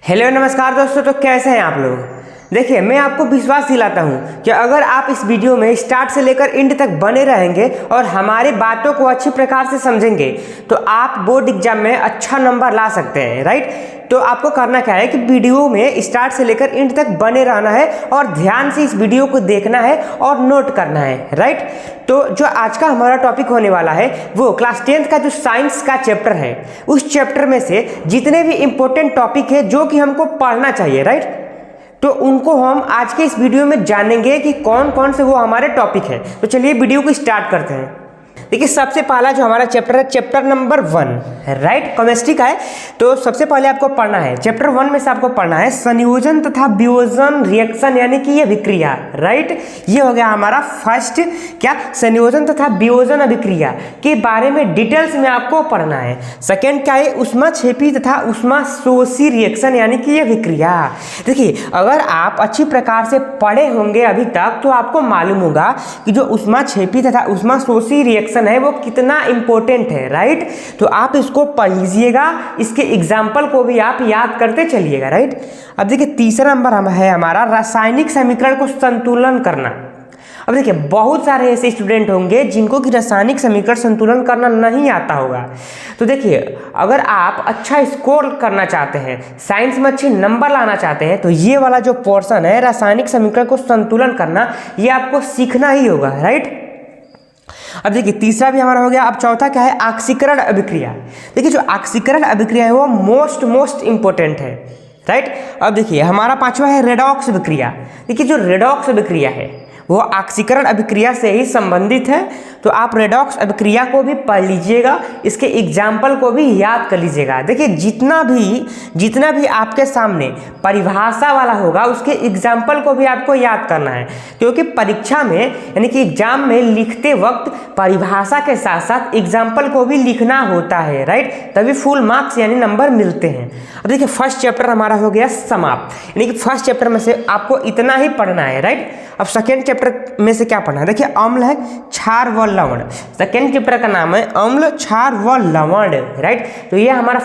Hello नमस्कार दोस्तों, तो कैसे हैं आप लोग। देखिए, मैं आपको विश्वास दिलाता हूं कि अगर आप इस वीडियो में स्टार्ट से लेकर एंड तक बने रहेंगे और हमारी बातों को अच्छी प्रकार से समझेंगे तो आप बोर्ड एग्जाम में अच्छा नंबर ला सकते हैं। राइट, तो आपको करना क्या है कि वीडियो में स्टार्ट से लेकर एंड तक बने रहना है और ध्यान से इस वीडियो को देखना है और नोट करना है। राइट, तो जो आज का हमारा टॉपिक होने वाला है वो क्लास 10th का जो साइंस का चैप्टर है, उस चैप्टर में से जितने भी इंपॉर्टेंट टॉपिक है जो कि हमको पढ़ना चाहिए, राइट, तो उनको हम आज के इस वीडियो में जानेंगे कि कौन कौन से वो हमारे टॉपिक है। तो चलिए वीडियो को स्टार्ट करते हैं। देखिए, सबसे पहला जो हमारा चैप्टर है चैप्टर नंबर 1, राइट, केमिस्ट्री का है। तो सबसे पहले आपको पढ़ना है चैप्टर 1 में से आपको पढ़ना है संयोजन तथा वियोजन रिएक्शन, यानी कि ये अभिक्रिया। राइट, ये हो गया हमारा फर्स्ट क्या, संयोजन तथा वियोजन अभिक्रिया के बारे में डिटेल्स में आपको पढ़ना है। सेकेंड क्या है, ऊष्माक्षेपी तथा ऊष्माशोषी रिएक्शन, यानी कि ये अभिक्रिया। देखिए, अगर आप अच्छी प्रकार से पढ़े होंगे अभी तक तो आपको मालूम होगा कि जो ऊष्माक्षेपी तथा ऊष्माशोषी रिएक्शन है वो कितना इंपॉर्टेंट है। राइट, तो आप इसको पढ़ लीजिएगा, इसके एग्जाम्पल को भी आप याद करते चलिएगा। राइट, अब देखिए तीसरा नंबर है हमारा रासायनिक समीकरण को संतुलन करना। अब देखिए, बहुत सारे ऐसे स्टूडेंट होंगे जिनको कि रासायनिक समीकरण संतुलन करना नहीं आता होगा। तो देखिए, अगर आप अच्छा स्कोर करना चाहते हैं, साइंस में अच्छे नंबर लाना चाहते हैं, तो ये वाला जो पोर्शन है रासायनिक समीकरण को संतुलन करना, ये आपको सीखना ही होगा। राइट, अब देखिए तीसरा भी हमारा हो गया। अब चौथा क्या है, ऑक्सीकरण अभिक्रिया। देखिए, जो ऑक्सीकरण अभिक्रिया है वो मोस्ट इंपॉर्टेंट है। राइट, अब देखिए हमारा पांचवा है रेडॉक्स अभिक्रिया। देखिए, जो रेडॉक्स अभिक्रिया है वो ऑक्सीकरण अभिक्रिया से ही संबंधित है, तो आप रेडॉक्स अभिक्रिया को भी पढ़ लीजिएगा, इसके एग्जाम्पल को भी याद कर लीजिएगा। देखिए, जितना भी आपके सामने परिभाषा वाला होगा उसके एग्जाम्पल को भी आपको याद करना है, क्योंकि परीक्षा में यानी कि एग्जाम में लिखते वक्त परिभाषा के साथ साथ एग्जाम्पल को भी लिखना होता है। राइट, तभी फुल मार्क्स यानी नंबर मिलते हैं। अब देखिए, फर्स्ट चैप्टर हमारा हो गया समाप्त, यानी कि फर्स्ट चैप्टर में से आपको इतना ही पढ़ना है। राइट, अब सेकेंड चैप्टर में से क्या पढ़ना है, देखिए अम्ल है, क्षार व लवण। सेकेंड चैप्टर का नाम है अम्ल, क्षार व लवण। राइट, तो ये हमारा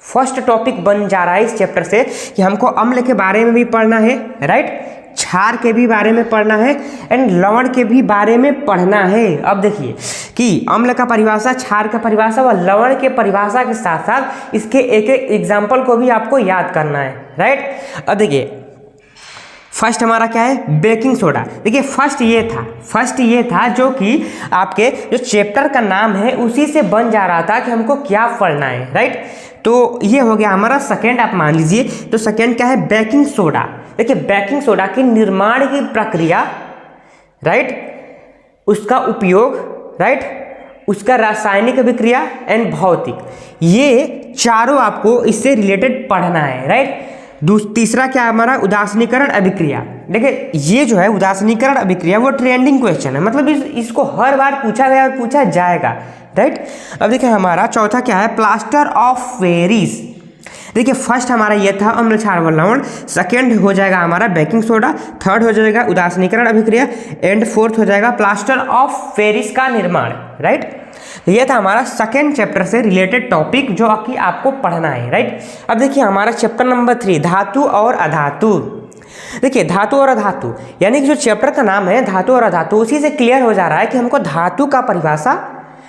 फर्स्ट टॉपिक बन जा रहा है इस चैप्टर से कि हमको अम्ल के बारे में भी पढ़ना है, राइट, क्षार के भी बारे में पढ़ना है एंड लवण के भी बारे में पढ़ना है। अब देखिए कि अम्ल का परिभाषा, क्षार का परिभाषा व लवण के परिभाषा के साथ साथ इसके एक एक एग्जाम्पल को भी आपको याद करना है। राइट, अब देखिए फर्स्ट हमारा क्या है, बेकिंग सोडा। देखिए, फर्स्ट ये था जो कि आपके जो चैप्टर का नाम है उसी से बन जा रहा था कि हमको क्या पढ़ना है। राइट, तो ये हो गया हमारा सेकेंड, आप मान लीजिए। तो सेकेंड क्या है, बेकिंग सोडा। देखिए, बेकिंग सोडा की निर्माण की प्रक्रिया, राइट, उसका उपयोग, राइट, उसका रासायनिक अभिक्रिया एंड भौतिक, ये चारों आपको इससे रिलेटेड पढ़ना है। राइट, तीसरा क्या हमारा, उदासीनीकरण अभिक्रिया। देखिए, ये जो है उदासीनीकरण अभिक्रिया वो ट्रेंडिंग क्वेश्चन है, मतलब इसको हर बार पूछा गया और पूछा जाएगा। राइट, अब देखिए हमारा चौथा क्या है, प्लास्टर ऑफ पेरिस। देखिए, फर्स्ट हमारा ये था अम्ल, क्षार व लवण, सेकेंड हो जाएगा हमारा बेकिंग सोडा, थर्ड हो जाएगा उदासीनीकरण अभिक्रिया एंड फोर्थ हो जाएगा प्लास्टर ऑफ पेरिस का निर्माण। राइट, ये था हमारा सेकेंड चैप्टर से रिलेटेड टॉपिक जो कि आपको पढ़ना है। राइट, अब देखिए हमारा चैप्टर नंबर 3, धातु और अधातु। देखिए, धातु और अधातु यानी कि जो चैप्टर का नाम है धातु और अधातु, उसी से क्लियर हो जा रहा है कि हमको धातु का परिभाषा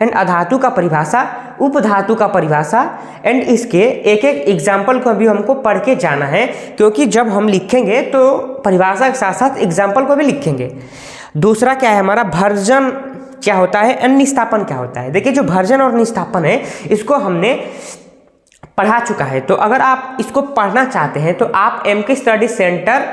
एंड अधातु का परिभाषा, उपधातु का परिभाषा एंड इसके एक एक एग्जाम्पल को भी हमको पढ़ के जाना है, क्योंकि जब हम लिखेंगे तो परिभाषा के साथ साथ एग्जाम्पल को भी लिखेंगे। दूसरा क्या है हमारा, भर्जन क्या होता है एंड निस्तापन क्या होता है। देखिए, जो भर्जन और निस्तापन है इसको हमने पढ़ा चुका है, तो अगर आप इसको पढ़ना चाहते हैं तो आप MK स्टडी सेंटर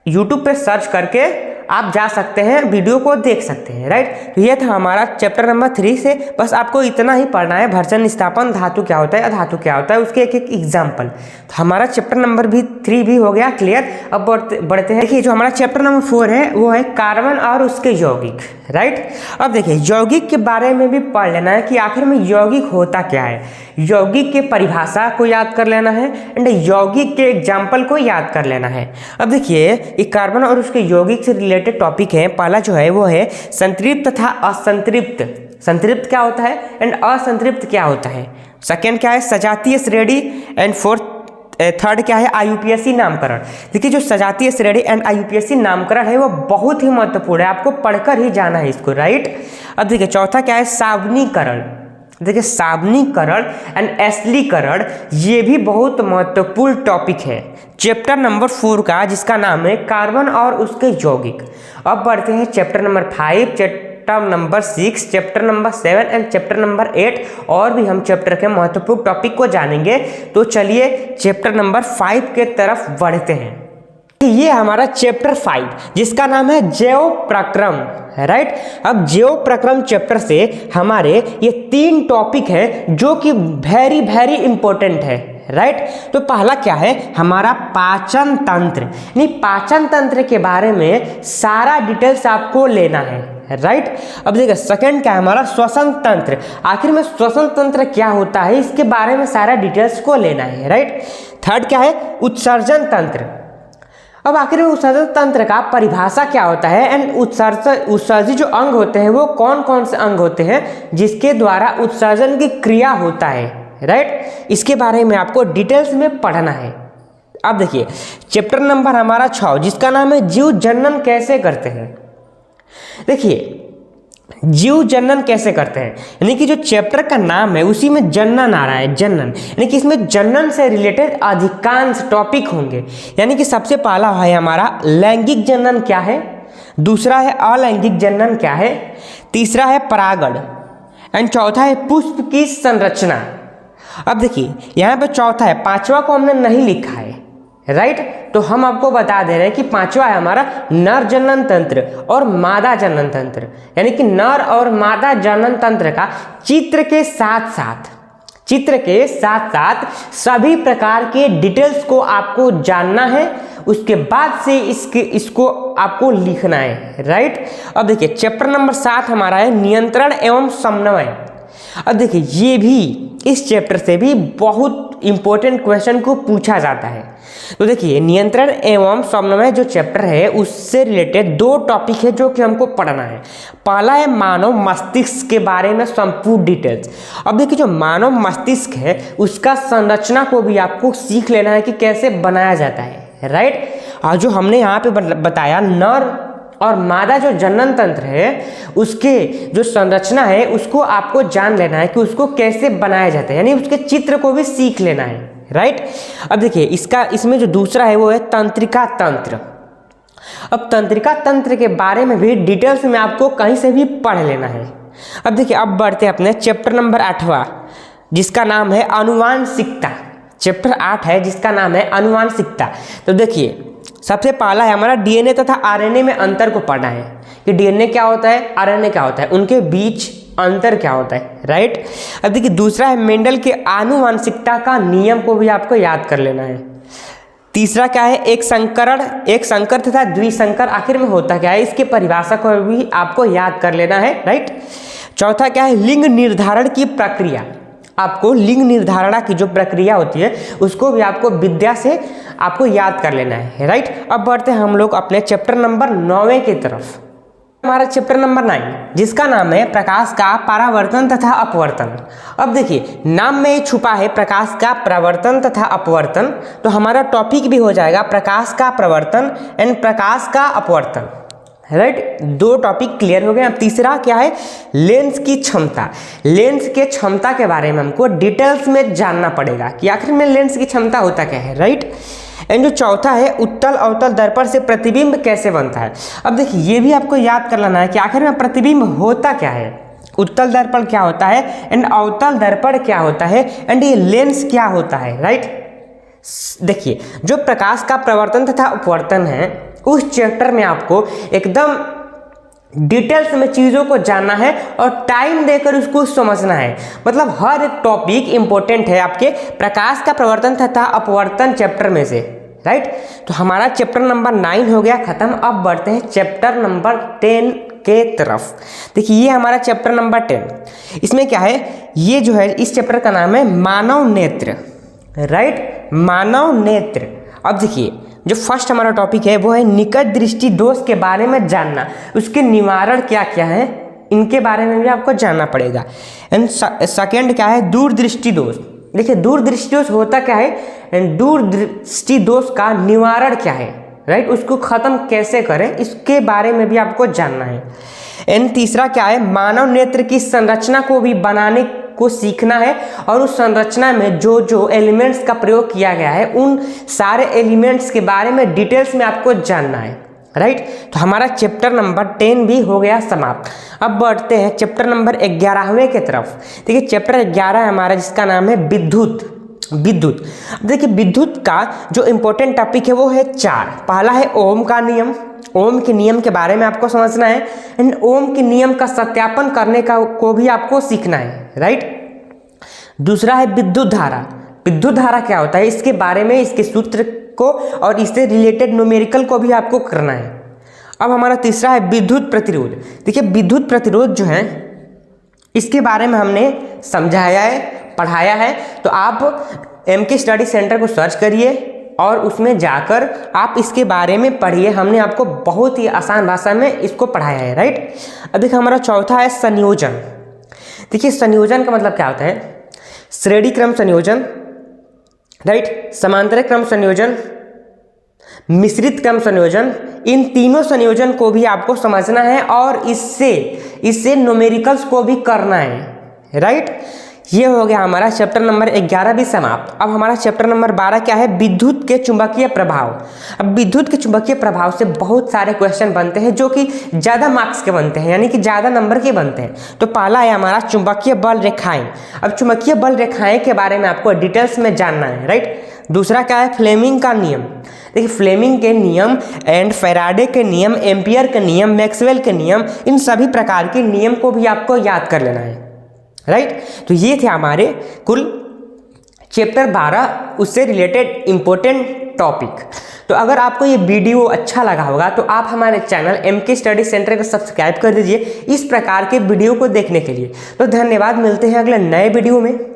यूट्यूब पे सर्च करके आप जा सकते हैं, वीडियो को देख सकते हैं। राइट, तो ये था हमारा चैप्टर नंबर 3 से बस आपको इतना ही पढ़ना है, भर्जन निस्तापन, धातु क्या होता है, अधातु क्या होता है, उसके एक एक एग्जाम्पल। तो हमारा चैप्टर नंबर 3 भी हो गया क्लियर। अब बढ़ते हैं। देखिए, जो हमारा चैप्टर नंबर 4 है वो है कार्बन और उसके यौगिक। राइट, अब देखिए यौगिक के बारे में भी पढ़ लेना है कि आखिर में यौगिक होता क्या है, यौगिक के परिभाषा को याद कर लेना है एंड यौगिक के एग्जाम्पल को याद कर लेना है। अब देखिए, एक कार्बन और उसके यौगिक से रिलेटेड टॉपिक है। पहला जो है वो है संतृप्त तथा असंतृप्त। संतृप्त क्या होता है एंड असंतृप्त क्या होता है। सेकेंड क्या है, सजातीय श्रेणी एंड फोर्थ थर्ड क्या है, IUPAC नामकरण। देखिए जो सजातीय श्रेणी एंड IUPAC नामकरण है वो बहुत ही महत्वपूर्ण है, आपको पढ़कर ही जाना है इसको, राइट। अब देखिए चौथा क्या है, सावनीकरण। देखिए सावनीकरण एंड एस्लीकरण ये भी बहुत महत्वपूर्ण टॉपिक है चैप्टर नंबर 4 का, जिसका नाम है कार्बन और उसके यौगिक। अब बढ़ते हैं chapter number 5, chapter number 6, chapter number 7 and chapter number 8, और भी हम चैप्टर के महत्वपूर्ण टॉपिक को जानेंगे। तो चलिए चैप्टर नंबर 5 के तरफ बढ़ते हैं। ये हमारा चैप्टर 5 जिसका नाम है जैव प्रक्रम, राइट। अब जैव प्रक्रम चैप्टर से हमारे ये 3 टॉपिक हैं जो कि वेरी वेरी इंपॉर्टेंट है, राइट। तो पहला क्या है, हमारा पाचन तंत्र, यानी पाचन तंत्र के बारे में सारा डिटेल्स आपको लेना है, राइट। अब देखिए सेकंड क्या है, हमारा श्वसन तंत्र। आखिर में श्वसन तंत्र क्या होता है इसके बारे में सारा डिटेल्स को लेना है, राइट। थर्ड क्या है, उत्सर्जन तंत्र। अब आखिर में उत्सर्जन तंत्र का परिभाषा क्या होता है एंड उत्सर्जित जो अंग होते हैं वो कौन कौन से अंग होते हैं जिसके द्वारा उत्सर्जन की क्रिया होता है, राइट। इसके बारे में आपको डिटेल्स में पढ़ना है। अब देखिए चैप्टर नंबर हमारा 6 जिसका नाम है जीव जनन कैसे करते हैं। देखिए जीव जनन कैसे करते हैं, यानी कि जो चैप्टर का नाम है उसी में जनन आ रहा है, जनन, यानी कि इसमें जनन से रिलेटेड अधिकांश टॉपिक होंगे। यानी कि सबसे पहला है हमारा लैंगिक जनन क्या है, दूसरा है अलैंगिक जनन क्या है, तीसरा है परागण एंड चौथा है पुष्प की संरचना। अब देखिए यहाँ पे चौथा है, पांचवा को हमने नहीं लिखा है, राइट। तो हम आपको बता दे रहे हैं कि पांचवा है हमारा नर जनन तंत्र और मादा जनन तंत्र, यानी कि नर और मादा जनन तंत्र का चित्र के साथ साथ सभी प्रकार के डिटेल्स को आपको जानना है, उसके बाद से इसको आपको लिखना है, राइट। अब देखिए चैप्टर नंबर 7 हमारा है नियंत्रण एवं समन्वय। अब देखिए ये भी इस चैप्टर से भी बहुत इंपॉर्टेंट क्वेश्चन को पूछा जाता है। तो देखिए नियंत्रण एवं समन्वय जो चैप्टर है उससे रिलेटेड 2 टॉपिक है जो कि हमको पढ़ना है। पहला है मानव मस्तिष्क के बारे में संपूर्ण डिटेल्स। अब देखिए जो मानव मस्तिष्क है उसका संरचना को भी आपको सीख लेना है कि कैसे बनाया जाता है, राइट। और जो हमने यहाँ पे बताया नर और मादा जो जनन तंत्र है उसके जो संरचना है उसको आपको जान लेना है कि उसको कैसे बनाया जाता है, यानी उसके चित्र को भी सीख लेना है, राइट। अब देखिए इसमें जो दूसरा है वो है तंत्रिका तंत्र। अब तंत्रिका तंत्र के बारे में भी डिटेल्स में आपको कहीं से भी पढ़ लेना है। अब देखिए अब बढ़ते हैं अपने चैप्टर नंबर 8वां जिसका नाम है अनुवांशिकता। चैप्टर 8 है जिसका नाम है अनुवांशिकता। तो देखिए सबसे पहला है हमारा डीएनए तथा आरएनए में अंतर को पढ़ना है कि डीएनए क्या होता है, आरएनए क्या होता है, उनके बीच अंतर क्या होता है, राइट। अब देखिए दूसरा है मेंडल के आनुवांशिकता का नियम को भी आपको याद कर लेना है। तीसरा क्या है, एक संकर तथा द्विसंकर आखिर में होता क्या है, इसके परिभाषा को भी आपको याद कर लेना है, राइट। चौथा क्या है, लिंग निर्धारण की प्रक्रिया। आपको लिंग निर्धारणा की जो प्रक्रिया होती है उसको भी आपको विद्या से आपको याद कर लेना है, राइट। अब बढ़ते हैं हम लोग अपने चैप्टर नंबर 9 की तरफ। हमारा चैप्टर नंबर 9 जिसका नाम है प्रकाश का परावर्तन तथा अपवर्तन। अब देखिए नाम में छुपा है प्रकाश का प्रवर्तन तथा अपवर्तन, तो हमारा टॉपिक भी हो जाएगा प्रकाश का प्रवर्तन एंड प्रकाश का अपवर्तन, राइट। 2 टॉपिक क्लियर हो गए। अब तीसरा क्या है, लेंस की क्षमता। लेंस के क्षमता के बारे में हमको डिटेल्स में जानना पड़ेगा कि आखिर में लेंस की क्षमता होता क्या है, राइट। एंड जो चौथा है उत्तल अवतल दर्पण से प्रतिबिंब कैसे बनता है। अब देखिए ये भी आपको याद कर लेना है कि आखिर में प्रतिबिंब होता क्या है, उत्तल दर्पण क्या होता है एंड अवतल दर्पण क्या होता है एंड ये लेंस क्या होता है, राइट। देखिए जो प्रकाश का प्रवर्तन तथा अपवर्तन है उस चैप्टर में आपको एकदम डिटेल्स में चीज़ों को जानना है और टाइम देकर उसको समझना है। मतलब हर एक टॉपिक इंपॉर्टेंट है आपके प्रकाश का प्रवर्तन तथा अपवर्तन चैप्टर में से, राइट। तो हमारा चैप्टर नंबर 9 हो गया खत्म। अब बढ़ते हैं चैप्टर नंबर 10 के तरफ। देखिए ये हमारा चैप्टर नंबर 10, इसमें क्या है, ये जो है इस चैप्टर का नाम है मानव नेत्र, राइट, मानव नेत्र। अब देखिए जो फर्स्ट हमारा टॉपिक है वो है निकट दृष्टि दोष के बारे में जानना, उसके निवारण क्या क्या है इनके बारे में भी आपको जानना पड़ेगा। एंड सेकेंड क्या है, दूर दृष्टि दोष। देखिए दूरदृष्टि दोष होता क्या है, दूरदृष्टि दोष का निवारण क्या है, राइट, उसको खत्म कैसे करें इसके बारे में भी आपको जानना है। एंड तीसरा क्या है, मानव नेत्र की संरचना को भी बनाने को सीखना है और उस संरचना में जो जो एलिमेंट्स का प्रयोग किया गया है उन सारे एलिमेंट्स के बारे में डिटेल्स में आपको जानना है, राइट। तो हमारा चैप्टर नंबर 10 भी हो गया समाप्त। अब बढ़ते हैं चैप्टर नंबर 11वें की तरफ। देखिए चैप्टर 11 है हमारा जिसका नाम है विद्युत। अब देखिए विद्युत का जो इम्पोर्टेंट टॉपिक है वो है 4। पहला है ओम का नियम, ओम के नियम के बारे में आपको समझना है एंड ओम के नियम का सत्यापन करने का को भी आपको सीखना है, राइट। दूसरा है विद्युत धारा। विद्युत धारा क्या होता है इसके बारे में, इसके सूत्र को और इससे रिलेटेड न्यूमेरिकल को भी आपको करना है। अब हमारा तीसरा है विद्युत प्रतिरोध। देखिए विद्युत प्रतिरोध जो है इसके बारे में हमने समझाया है, पढ़ाया है, तो आप MK स्टडी सेंटर को सर्च करिए और उसमें जाकर आप इसके बारे में पढ़िए। हमने आपको बहुत ही आसान भाषा में इसको पढ़ाया है, राइट। अब देखिए हमारा चौथा है संयोजन। देखिए संयोजन का मतलब क्या होता है, श्रेणी क्रम संयोजन, राइट, समांतर क्रम संयोजन, मिश्रित क्रम संयोजन, इन तीनों संयोजन को भी आपको समझना है और इससे न्यूमेरिकल्स को भी करना है, राइट। ये हो गया हमारा चैप्टर नंबर 11 भी समाप्त। अब हमारा चैप्टर नंबर 12 क्या है, विद्युत के चुंबकीय प्रभाव। अब विद्युत के चुंबकीय प्रभाव से बहुत सारे क्वेश्चन बनते हैं जो कि ज़्यादा मार्क्स के बनते हैं, यानी कि ज़्यादा नंबर के बनते हैं। तो पहला है हमारा चुंबकीय बल रेखाएं। अब चुंबकीय बल रेखाएं के बारे में आपको डिटेल्स में जानना है, राइट। दूसरा क्या है, फ्लेमिंग का नियम। देखिए फ्लेमिंग के नियम एंड फैराडे के नियम, एम्पियर के नियम, मैक्सवेल के नियम, इन सभी प्रकार के नियम को भी आपको याद कर लेना है, राइट। तो ये थे हमारे कुल चैप्टर 12 उससे रिलेटेड इंपॉर्टेंट टॉपिक। तो अगर आपको ये वीडियो अच्छा लगा होगा तो आप हमारे चैनल MK स्टडी सेंटर को सब्सक्राइब कर दीजिए इस प्रकार के वीडियो को देखने के लिए। तो धन्यवाद, मिलते हैं अगले नए वीडियो में।